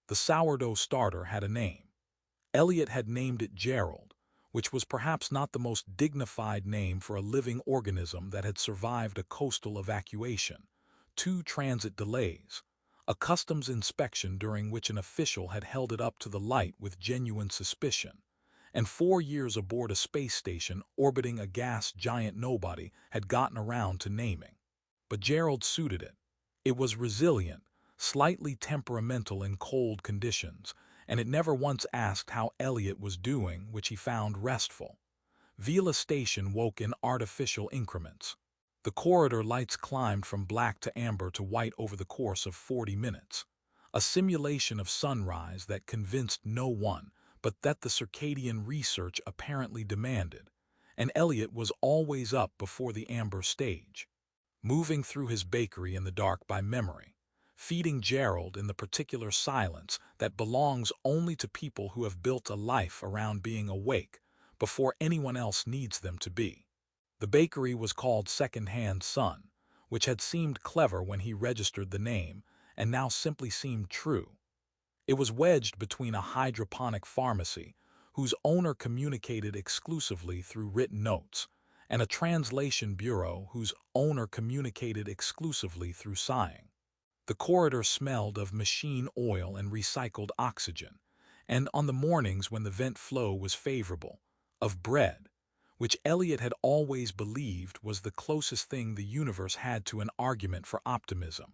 The sourdough starter had a name. Elliot had named it Gerald, which was perhaps not the most dignified name for a living organism that had survived a coastal evacuation, 2 transit delays, a customs inspection during which an official had held it up to the light with genuine suspicion, and 4 years aboard a space station orbiting a gas giant nobody had gotten around to naming. But Gerald suited it. It was resilient, slightly temperamental in cold conditions, and it never once asked how Elliot was doing, which he found restful. Vila Station woke in artificial increments. The corridor lights climbed from black to amber to white over the course of 40 minutes. A simulation of sunrise that convinced no one, but that the circadian research apparently demanded, and Elliot was always up before the amber stage, moving through his bakery in the dark by memory, feeding Gerald in the particular silence that belongs only to people who have built a life around being awake before anyone else needs them to be. The bakery was called Secondhand Sun, which had seemed clever when he registered the name and now simply seemed true. It was wedged between a hydroponic pharmacy, whose owner communicated exclusively through written notes, and a translation bureau whose owner communicated exclusively through sighing. The corridor smelled of machine oil and recycled oxygen, and on the mornings when the vent flow was favorable, of bread, which Elliot had always believed was the closest thing the universe had to an argument for optimism.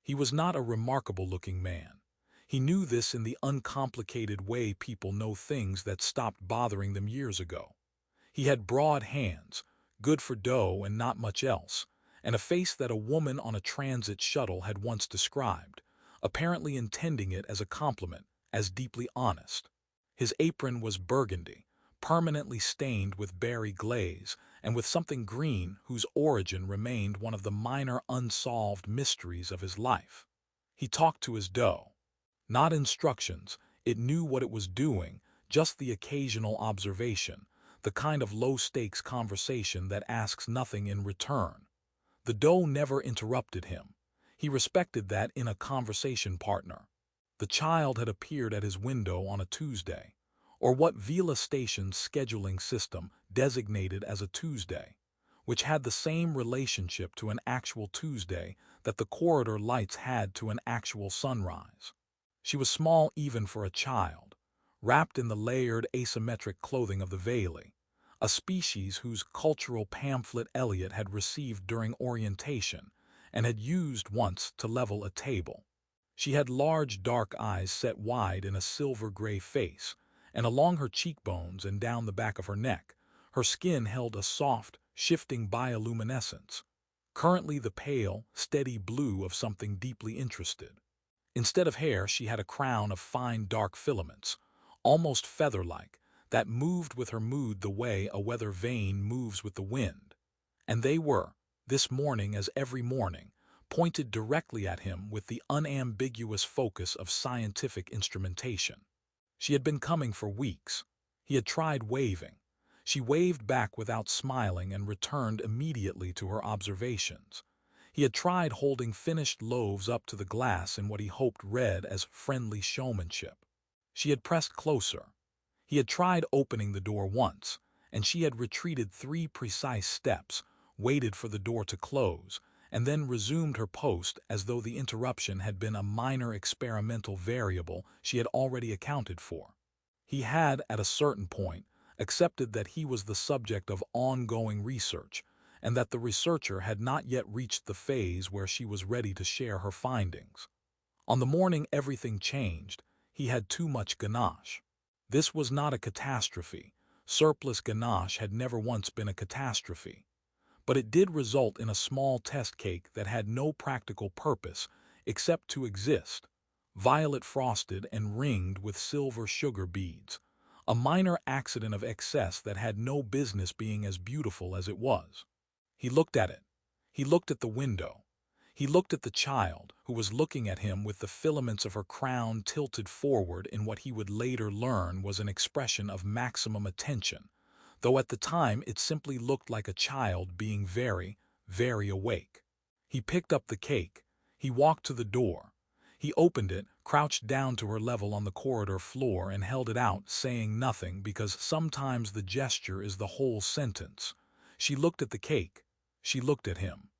He was not a remarkable-looking man. He knew this in the uncomplicated way people know things that stopped bothering them years ago. He had broad hands, good for dough and not much else, and a face that a woman on a transit shuttle had once described, apparently intending it as a compliment, as deeply honest. His apron was burgundy, permanently stained with berry glaze, and with something green whose origin remained one of the minor unsolved mysteries of his life. He talked to his dough. Not instructions, it knew what it was doing, just the occasional observation, the kind of low-stakes conversation that asks nothing in return. The dough never interrupted him. He respected that in a conversation partner. The child had appeared at his window on a Tuesday, or what Vila Station's scheduling system designated as a Tuesday, which had the same relationship to an actual Tuesday that the corridor lights had to an actual sunrise. She was small even for a child, wrapped in the layered asymmetric clothing of the Valley, a species whose cultural pamphlet Elliot had received during orientation and had used once to level a table. She had large dark eyes set wide in a silver-gray face, and along her cheekbones and down the back of her neck, her skin held a soft, shifting bioluminescence, currently the pale, steady blue of something deeply interested. Instead of hair, she had a crown of fine dark filaments, almost feather-like, that moved with her mood the way a weather vane moves with the wind. And they were, this morning as every morning, pointed directly at him with the unambiguous focus of scientific instrumentation. She had been coming for weeks. He had tried waving. She waved back without smiling and returned immediately to her observations. He had tried holding finished loaves up to the glass in what he hoped read as friendly showmanship. She had pressed closer. He had tried opening the door once, and she had retreated 3 precise steps, waited for the door to close, and then resumed her post as though the interruption had been a minor experimental variable she had already accounted for. He had, at a certain point, accepted that he was the subject of ongoing research, and that the researcher had not yet reached the phase where she was ready to share her findings. On the morning everything changed, he had too much ganache. This was not a catastrophe. Surplus ganache had never once been a catastrophe. But it did result in a small test cake that had no practical purpose except to exist, violet frosted and ringed with silver sugar beads, a minor accident of excess that had no business being as beautiful as it was. He looked at it. He looked at the window. He looked at the child, who was looking at him with the filaments of her crown tilted forward in what he would later learn was an expression of maximum attention, though at the time it simply looked like a child being very, very awake. He picked up the cake. He walked to the door. He opened it, crouched down to her level on the corridor floor and held it out, saying nothing because sometimes the gesture is the whole sentence. She looked at the cake. She looked at him.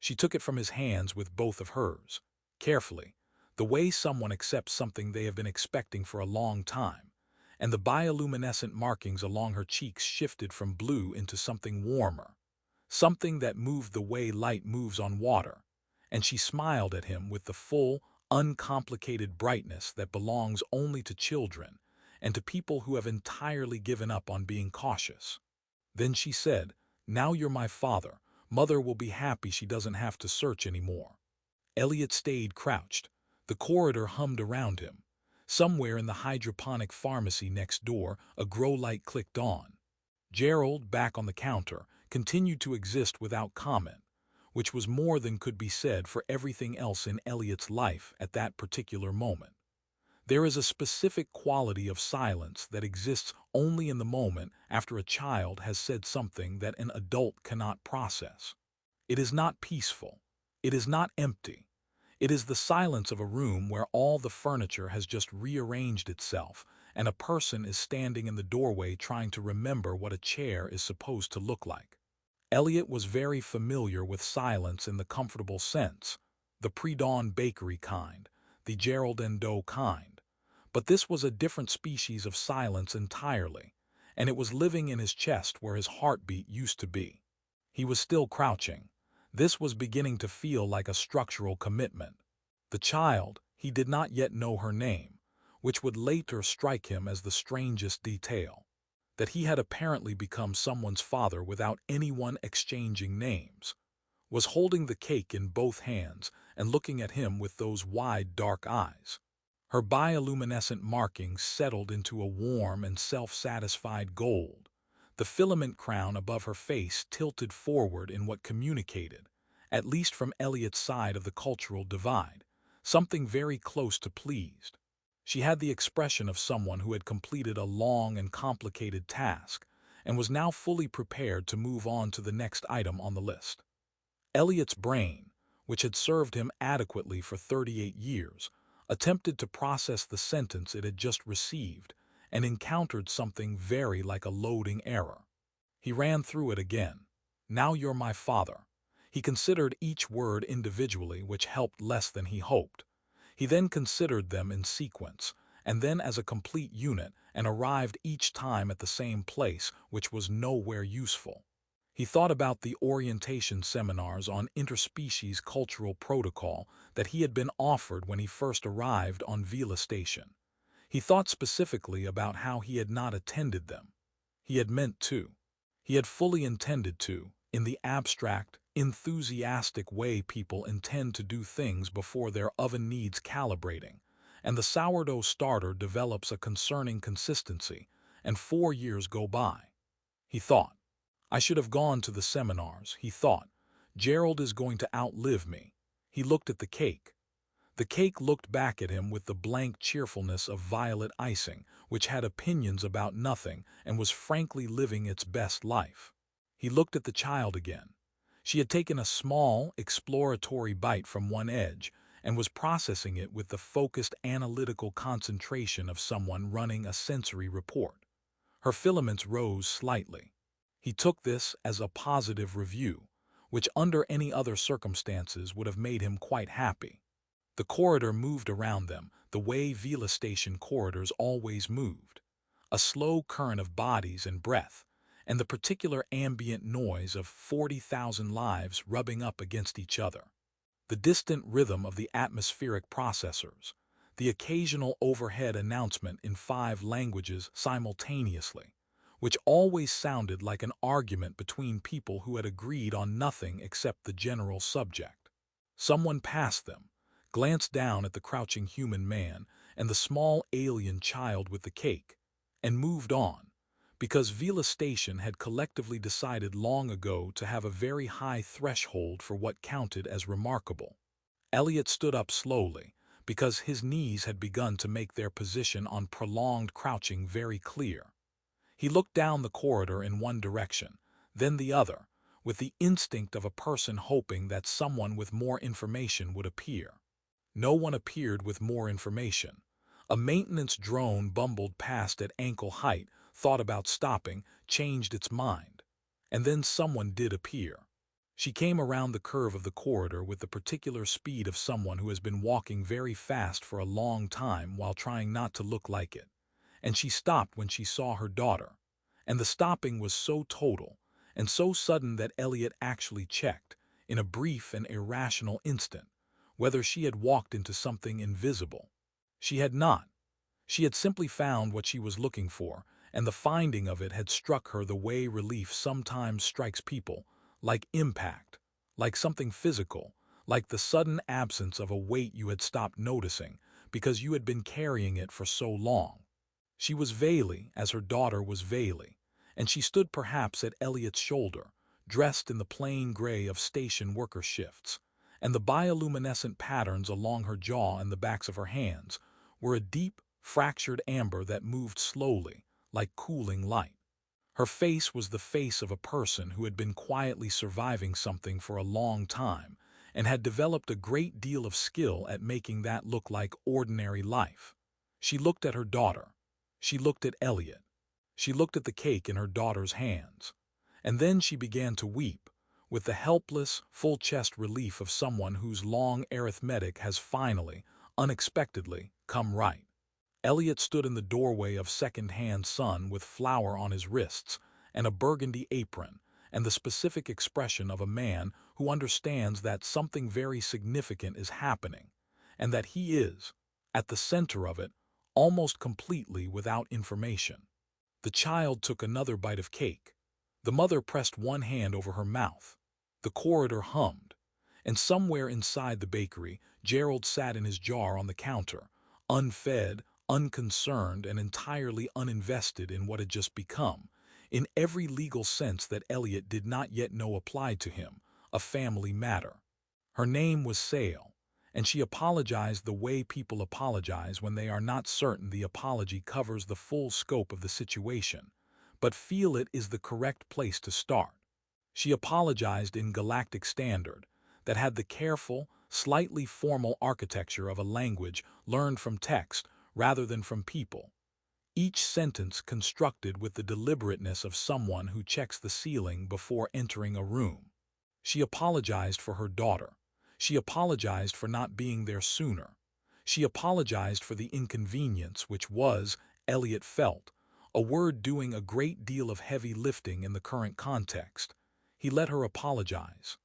She took it from his hands with both of hers. Carefully, the way someone accepts something they have been expecting for a long time, and the bioluminescent markings along her cheeks shifted from blue into something warmer, something that moved the way light moves on water, and she smiled at him with the full, uncomplicated brightness that belongs only to children and to people who have entirely given up on being cautious. Then she said, "Now you're my father. Mother will be happy she doesn't have to search anymore." Elliot stayed crouched. The corridor hummed around him. Somewhere in the hydroponic pharmacy next door, a grow light clicked on. Gerald, back on the counter, continued to exist without comment, which was more than could be said for everything else in Elliot's life at that particular moment. There is a specific quality of silence that exists only in the moment after a child has said something that an adult cannot process. It is not peaceful. It is not empty. It is the silence of a room where all the furniture has just rearranged itself, and a person is standing in the doorway trying to remember what a chair is supposed to look like. Elliot was very familiar with silence in the comfortable sense, the pre-dawn bakery kind, the Gerald and Doe kind. But this was a different species of silence entirely, and it was living in his chest where his heartbeat used to be. He was still crouching. This was beginning to feel like a structural commitment. The child, he did not yet know her name, which would later strike him as the strangest detail. That he had apparently become someone's father without anyone exchanging names, was holding the cake in both hands and looking at him with those wide, dark eyes. Her bioluminescent markings settled into a warm and self-satisfied gold. The filament crown above her face tilted forward in what communicated, at least from Elliot's side of the cultural divide, something very close to pleased. She had the expression of someone who had completed a long and complicated task and was now fully prepared to move on to the next item on the list. Elliot's brain, which had served him adequately for 38 years, attempted to process the sentence it had just received and encountered something very like a loading error. He ran through it again. "Now you're my father." He considered each word individually, which helped less than he hoped. He then considered them in sequence, and then as a complete unit, and arrived each time at the same place, which was nowhere useful. He thought about the orientation seminars on interspecies cultural protocol that he had been offered when he first arrived on Vila Station. He thought specifically about how he had not attended them. He had meant to. He had fully intended to, in the abstract, enthusiastic way people intend to do things before their oven needs calibrating, and the sourdough starter develops a concerning consistency, and 4 years go by. He thought, "I should have gone to the seminars," he thought. "Gerald is going to outlive me." He looked at the cake. The cake looked back at him with the blank cheerfulness of violet icing, which had opinions about nothing and was frankly living its best life. He looked at the child again. She had taken a small, exploratory bite from one edge and was processing it with the focused analytical concentration of someone running a sensory report. Her filaments rose slightly. He took this as a positive review, which under any other circumstances would have made him quite happy. The corridor moved around them, the way Vila Station corridors always moved. A slow current of bodies and breath, and the particular ambient noise of 40,000 lives rubbing up against each other. The distant rhythm of the atmospheric processors, the occasional overhead announcement in 5 languages simultaneously, which always sounded like an argument between people who had agreed on nothing except the general subject. Someone passed them, glanced down at the crouching human man and the small alien child with the cake, and moved on, because Vila Station had collectively decided long ago to have a very high threshold for what counted as remarkable. Elliot stood up slowly, because his knees had begun to make their position on prolonged crouching very clear. He looked down the corridor in one direction, then the other, with the instinct of a person hoping that someone with more information would appear. No one appeared with more information. A maintenance drone bumbled past at ankle height, thought about stopping, changed its mind. And then someone did appear. She came around the curve of the corridor with the particular speed of someone who has been walking very fast for a long time while trying not to look like it. And she stopped when she saw her daughter. And the stopping was so total and so sudden that Elliot actually checked, in a brief and irrational instant, whether she had walked into something invisible. She had not. She had simply found what she was looking for, and the finding of it had struck her the way relief sometimes strikes people, like impact, like something physical, like the sudden absence of a weight you had stopped noticing because you had been carrying it for so long. She was Veilie as her daughter was Veilie, and she stood perhaps at Elliot's shoulder, dressed in the plain gray of station worker shifts, and the bioluminescent patterns along her jaw and the backs of her hands were a deep, fractured amber that moved slowly, like cooling light. Her face was the face of a person who had been quietly surviving something for a long time and had developed a great deal of skill at making that look like ordinary life. She looked at her daughter. She looked at Elliot. She looked at the cake in her daughter's hands. And then she began to weep, with the helpless, full-chest relief of someone whose long arithmetic has finally, unexpectedly, come right. Elliot stood in the doorway of Secondhand Sun with flour on his wrists and a burgundy apron, and the specific expression of a man who understands that something very significant is happening, and that he is, at the center of it, almost completely without information. The child took another bite of cake. The mother pressed one hand over her mouth. The corridor hummed, and somewhere inside the bakery, Gerald sat in his jar on the counter, unfed, unconcerned, and entirely uninvested in what had just become, in every legal sense that Elliot did not yet know applied to him, a family matter. Her name was Sale, and she apologized the way people apologize when they are not certain the apology covers the full scope of the situation, but feel it is the correct place to start. She apologized in galactic standard, that had the careful, slightly formal architecture of a language learned from text rather than from people, each sentence constructed with the deliberateness of someone who checks the ceiling before entering a room. She apologized for her daughter. She apologized for not being there sooner. She apologized for the inconvenience which was, Elliot felt, a word doing a great deal of heavy lifting in the current context. He let her apologize.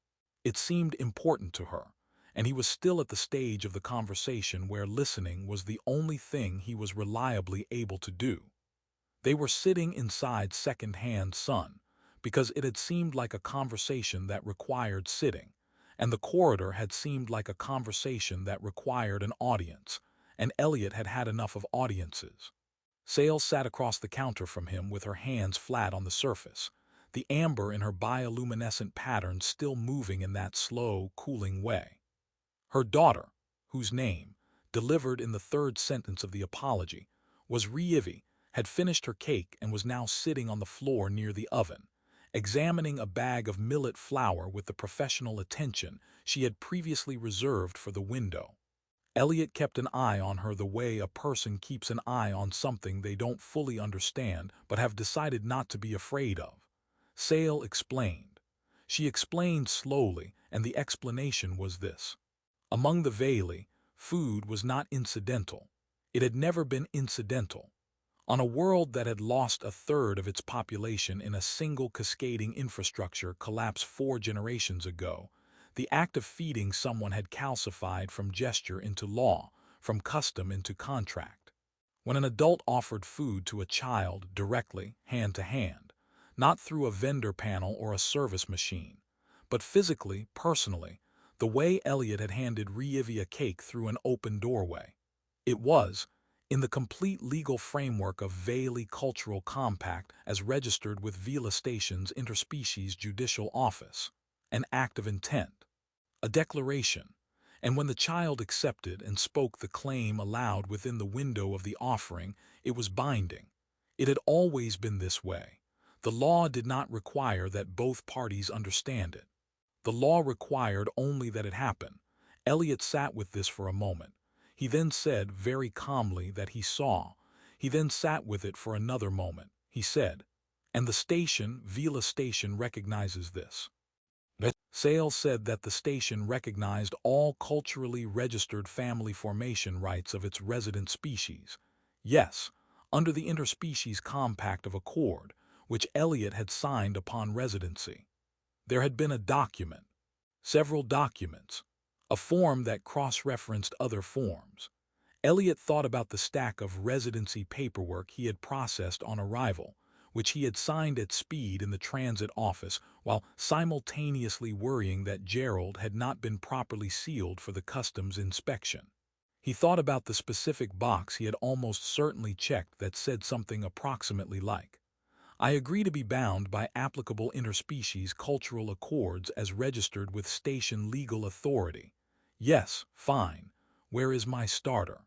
It seemed important to her, and he was still at the stage of the conversation where listening was the only thing he was reliably able to do. They were sitting inside Secondhand Sun, because it had seemed like a conversation that required sitting, and the corridor had seemed like a conversation that required an audience, and Elliot had had enough of audiences. Sale sat across the counter from him with her hands flat on the surface, the amber in her bioluminescent pattern still moving in that slow, cooling way. Her daughter, whose name, delivered in the third sentence of the apology, was Reivi, had finished her cake and was now sitting on the floor near the oven, examining a bag of millet flour with the professional attention she had previously reserved for the window. Elliot kept an eye on her the way a person keeps an eye on something they don't fully understand but have decided not to be afraid of. Sale explained. She explained slowly, and the explanation was this. Among the Veilie, food was not incidental. It had never been incidental. On a world that had lost a third of its population in a single cascading infrastructure collapse 4 generations ago, the act of feeding someone had calcified from gesture into law, from custom into contract. When an adult offered food to a child directly, hand to hand, not through a vendor panel or a service machine, but physically, personally, the way Elliot had handed Reivi a cake through an open doorway, it was, in the complete legal framework of Veilie Cultural Compact as registered with Vila Station's Interspecies Judicial Office, an act of intent, a declaration, and when the child accepted and spoke the claim aloud within the window of the offering, it was binding. It had always been this way. The law did not require that both parties understand it. The law required only that it happen. Elliot sat with this for a moment. He then said very calmly that he saw. He then sat with it for another moment. He said, "And the station, Vila Station, recognizes this." Sale said that the station recognized all culturally registered family formation rights of its resident species. Yes, under the Interspecies Compact of Accord, which Elliot had signed upon residency. There had been a document, several documents, a form that cross-referenced other forms. Elliot thought about the stack of residency paperwork he had processed on arrival, which he had signed at speed in the transit office, while simultaneously worrying that Gerald had not been properly sealed for the customs inspection. He thought about the specific box he had almost certainly checked that said something approximately like, "I agree to be bound by applicable interspecies cultural accords as registered with station legal authority. Yes, fine. Where is my starter?"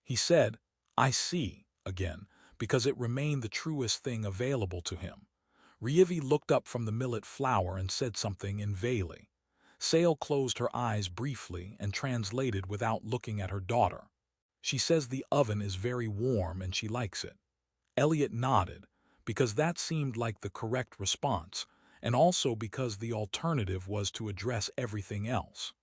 He said, "I see," again, because it remained the truest thing available to him. Rievi looked up from the millet flour and said something in Vali. Sale closed her eyes briefly and translated without looking at her daughter. "She says the oven is very warm and she likes it." Elliot nodded, because that seemed like the correct response, and also because the alternative was to address everything else.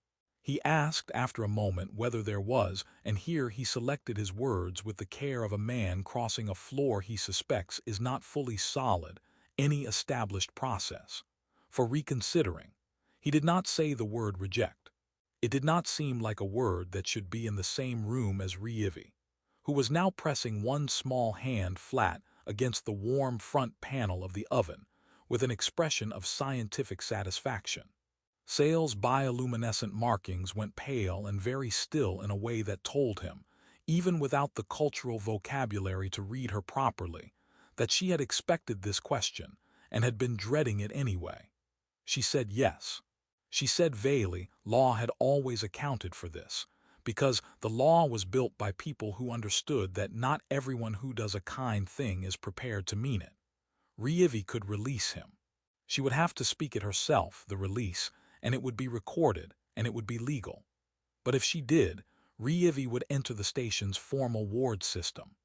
He asked after a moment whether there was, and here he selected his words with the care of a man crossing a floor he suspects is not fully solid, any established process. For reconsidering. He did not say the word reject. It did not seem like a word that should be in the same room as Rievi, who was now pressing one small hand flat against the warm front panel of the oven, with an expression of scientific satisfaction. Sale's bioluminescent markings went pale and very still in a way that told him, even without the cultural vocabulary to read her properly, that she had expected this question and had been dreading it anyway. She said yes. She said vaguely law had always accounted for this, because the law was built by people who understood that not everyone who does a kind thing is prepared to mean it. Rievi could release him. She would have to speak it herself, the release, and it would be recorded, and it would be legal. But if she did, Rievi would enter the station's formal ward system,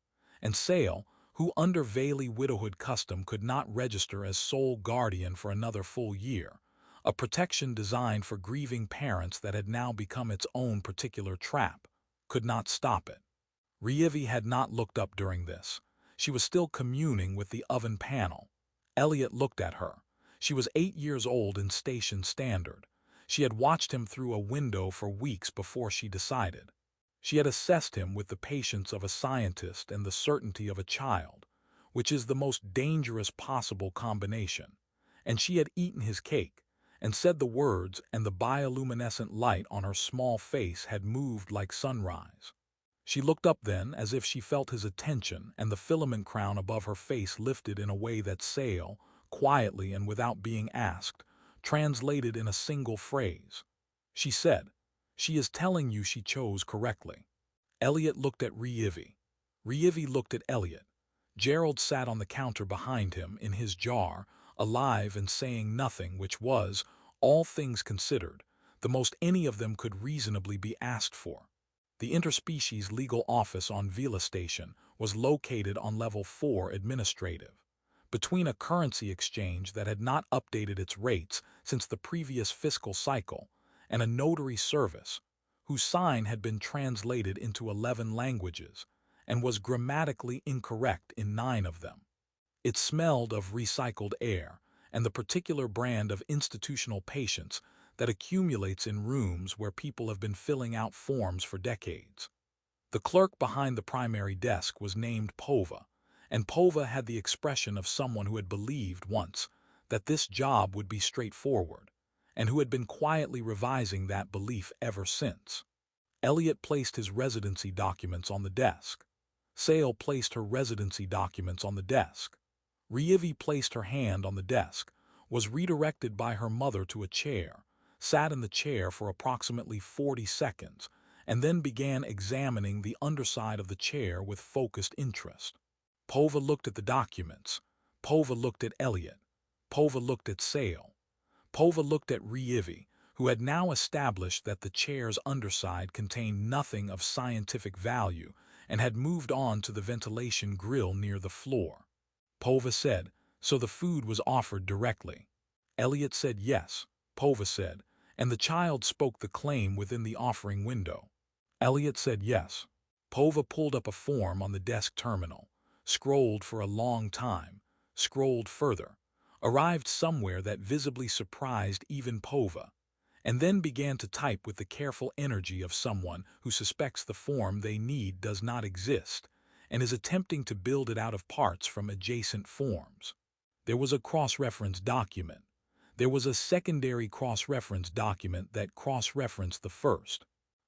and Sale, who under Vali widowhood custom could not register as sole guardian for another full year, a protection designed for grieving parents that had now become its own particular trap, could not stop it. Rievi had not looked up during this. She was still communing with the oven panel. Elliot looked at her. She was 8 years old in station standard. She had watched him through a window for weeks before she decided. She had assessed him with the patience of a scientist and the certainty of a child, which is the most dangerous possible combination. And she had eaten his cake, and said the words, and the bioluminescent light on her small face had moved like sunrise. She looked up then as if she felt his attention, and the filament crown above her face lifted in a way that Sale, quietly and without being asked, translated in a single phrase. She said, "She is telling you she chose correctly." Elliot looked at Rievi. Rievi looked at Elliot. Gerald sat on the counter behind him in his jar, alive and saying nothing, which was, all things considered, the most any of them could reasonably be asked for. The interspecies legal office on Vila Station was located on level 4 administrative, between a currency exchange that had not updated its rates since the previous fiscal cycle and a notary service, whose sign had been translated into 11 languages and was grammatically incorrect in 9 of them. It smelled of recycled air and the particular brand of institutional patience that accumulates in rooms where people have been filling out forms for decades. The clerk behind the primary desk was named Pova, and Pova had the expression of someone who had believed once that this job would be straightforward, and who had been quietly revising that belief ever since. Elliot placed his residency documents on the desk. Sale placed her residency documents on the desk. Rievi placed her hand on the desk, was redirected by her mother to a chair, sat in the chair for approximately 40 seconds, and then began examining the underside of the chair with focused interest. Pova looked at the documents. Pova looked at Elliot. Pova looked at Sale. Pova looked at Rievi, who had now established that the chair's underside contained nothing of scientific value and had moved on to the ventilation grill near the floor. Pova said, "So the food was offered directly?" Elliot said yes, Pova said, "and the child spoke the claim within the offering window." Elliot said yes. Pova pulled up a form on the desk terminal, scrolled for a long time, scrolled further, arrived somewhere that visibly surprised even Pova, and then began to type with the careful energy of someone who suspects the form they need does not exist and is attempting to build it out of parts from adjacent forms. There was a cross-reference document. There was a secondary cross-reference document that cross-referenced the first.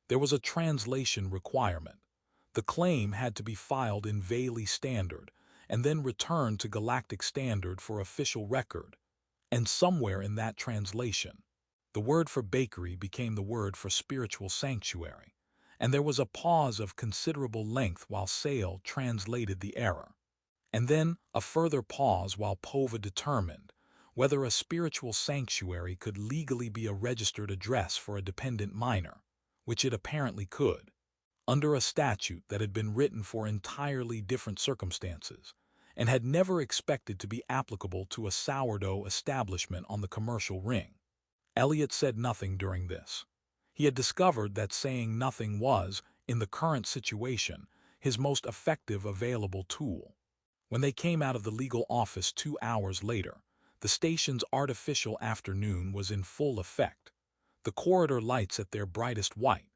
There was a translation requirement. The claim had to be filed in Bailey Standard and then returned to Galactic Standard for official record. And somewhere in that translation, the word for bakery became the word for spiritual sanctuary, and there was a pause of considerable length while Sale translated the error. And then a further pause while Pova determined whether a spiritual sanctuary could legally be a registered address for a dependent minor, which it apparently could, under a statute that had been written for entirely different circumstances and had never expected to be applicable to a sourdough establishment on the commercial ring. Elliot said nothing during this. He had discovered that saying nothing was, in the current situation, his most effective available tool. When they came out of the legal office 2 hours later, the station's artificial afternoon was in full effect, the corridor lights at their brightest white,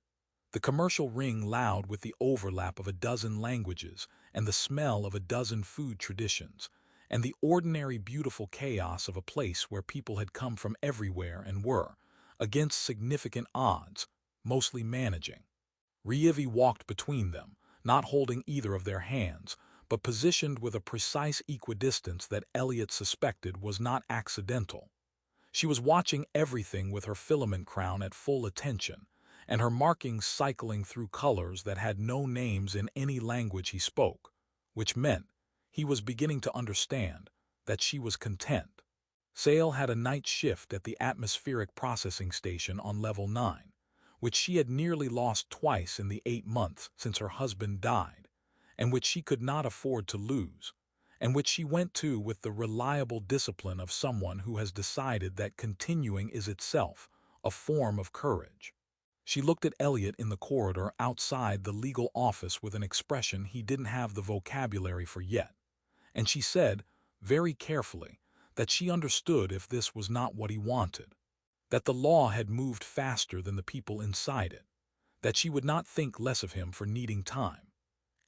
the commercial ring loud with the overlap of a dozen languages and the smell of a dozen food traditions, and the ordinary beautiful chaos of a place where people had come from everywhere and were, against significant odds, mostly managing. Rievi walked between them, not holding either of their hands, but positioned with a precise equidistance that Elliot suspected was not accidental. She was watching everything with her filament crown at full attention, and her markings cycling through colors that had no names in any language he spoke, which meant he was beginning to understand that she was content. Sale had a night shift at the atmospheric processing station on level 9, which she had nearly lost twice in the 8 months since her husband died, and which she could not afford to lose, and which she went to with the reliable discipline of someone who has decided that continuing is itself a form of courage. She looked at Elliot in the corridor outside the legal office with an expression he didn't have the vocabulary for yet, and she said, very carefully, that she understood if this was not what he wanted, that the law had moved faster than the people inside it, that she would not think less of him for needing time.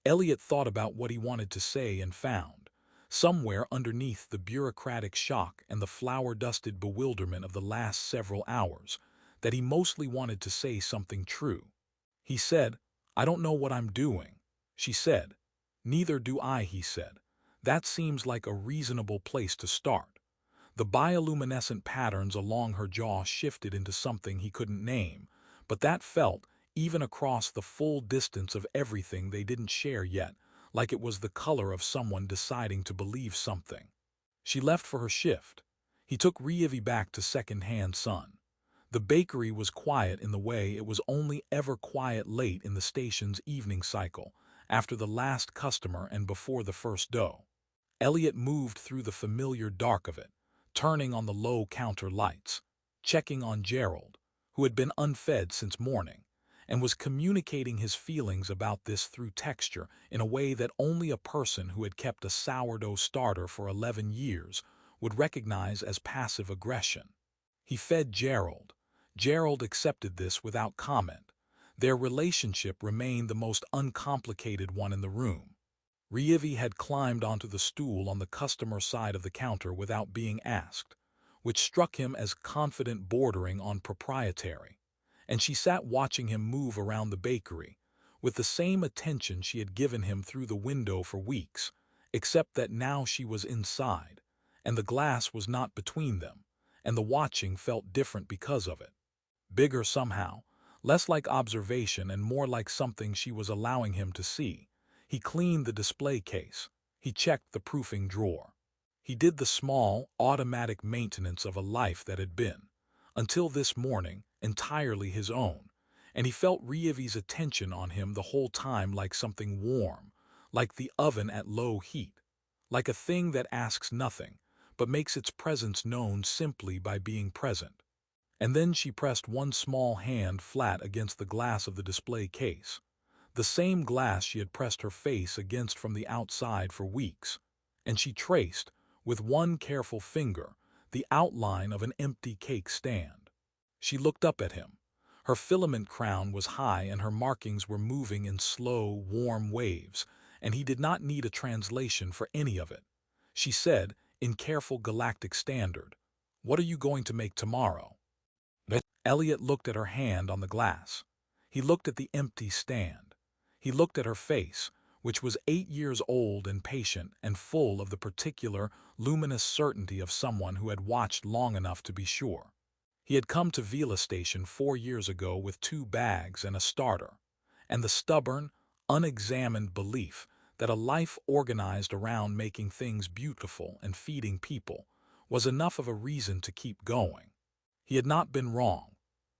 Elliot thought about what he wanted to say and found, somewhere underneath the bureaucratic shock and the flour-dusted bewilderment of the last several hours, that he mostly wanted to say something true. He said, "I don't know what I'm doing." She said, "Neither do I," he said. "That seems like a reasonable place to start." The bioluminescent patterns along her jaw shifted into something he couldn't name, but that felt, even across the full distance of everything they didn't share yet, like it was the color of someone deciding to believe something. She left for her shift. He took Rievi back to Secondhand Sun. The bakery was quiet in the way it was only ever quiet late in the station's evening cycle, after the last customer and before the first dough. Elliot moved through the familiar dark of it, turning on the low counter lights, checking on Gerald, who had been unfed since morning, and was communicating his feelings about this through texture in a way that only a person who had kept a sourdough starter for 11 years would recognize as passive aggression. He fed Gerald. Gerald accepted this without comment. Their relationship remained the most uncomplicated one in the room. Rievi had climbed onto the stool on the customer side of the counter without being asked, which struck him as confident bordering on proprietary, and she sat watching him move around the bakery, with the same attention she had given him through the window for weeks, except that now she was inside, and the glass was not between them, and the watching felt different because of it. Bigger somehow, less like observation and more like something she was allowing him to see. He cleaned the display case. He checked the proofing drawer. He did the small, automatic maintenance of a life that had been, until this morning, entirely his own, and he felt Rievi's attention on him the whole time like something warm, like the oven at low heat, like a thing that asks nothing, but makes its presence known simply by being present. And then she pressed one small hand flat against the glass of the display case, the same glass she had pressed her face against from the outside for weeks, and she traced, with one careful finger, the outline of an empty cake stand. She looked up at him. Her filament crown was high and her markings were moving in slow, warm waves, and he did not need a translation for any of it. She said, in careful galactic standard, "What are you going to make tomorrow?" Elliot looked at her hand on the glass. He looked at the empty stand. He looked at her face, which was 8 years old and patient and full of the particular, luminous certainty of someone who had watched long enough to be sure. He had come to Vila Station 4 years ago with 2 bags and a starter, and the stubborn, unexamined belief that a life organized around making things beautiful and feeding people was enough of a reason to keep going. He had not been wrong,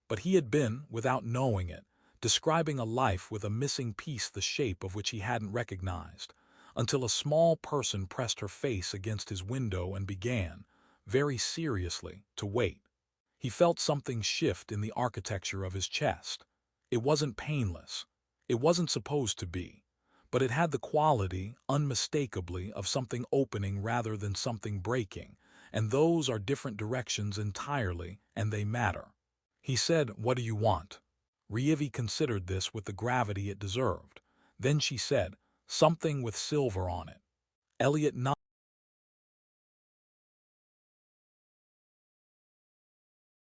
but he had been, without knowing it, describing a life with a missing piece the shape of which he hadn't recognized, until a small person pressed her face against his window and began, very seriously, to wait. He felt something shift in the architecture of his chest. It wasn't painless. It wasn't supposed to be, but it had the quality, unmistakably, of something opening rather than something breaking, and those are different directions entirely, and they matter. He said, "What do you want?" Rievi considered this with the gravity it deserved. Then she said, "Something with silver on it." Elliot nodded.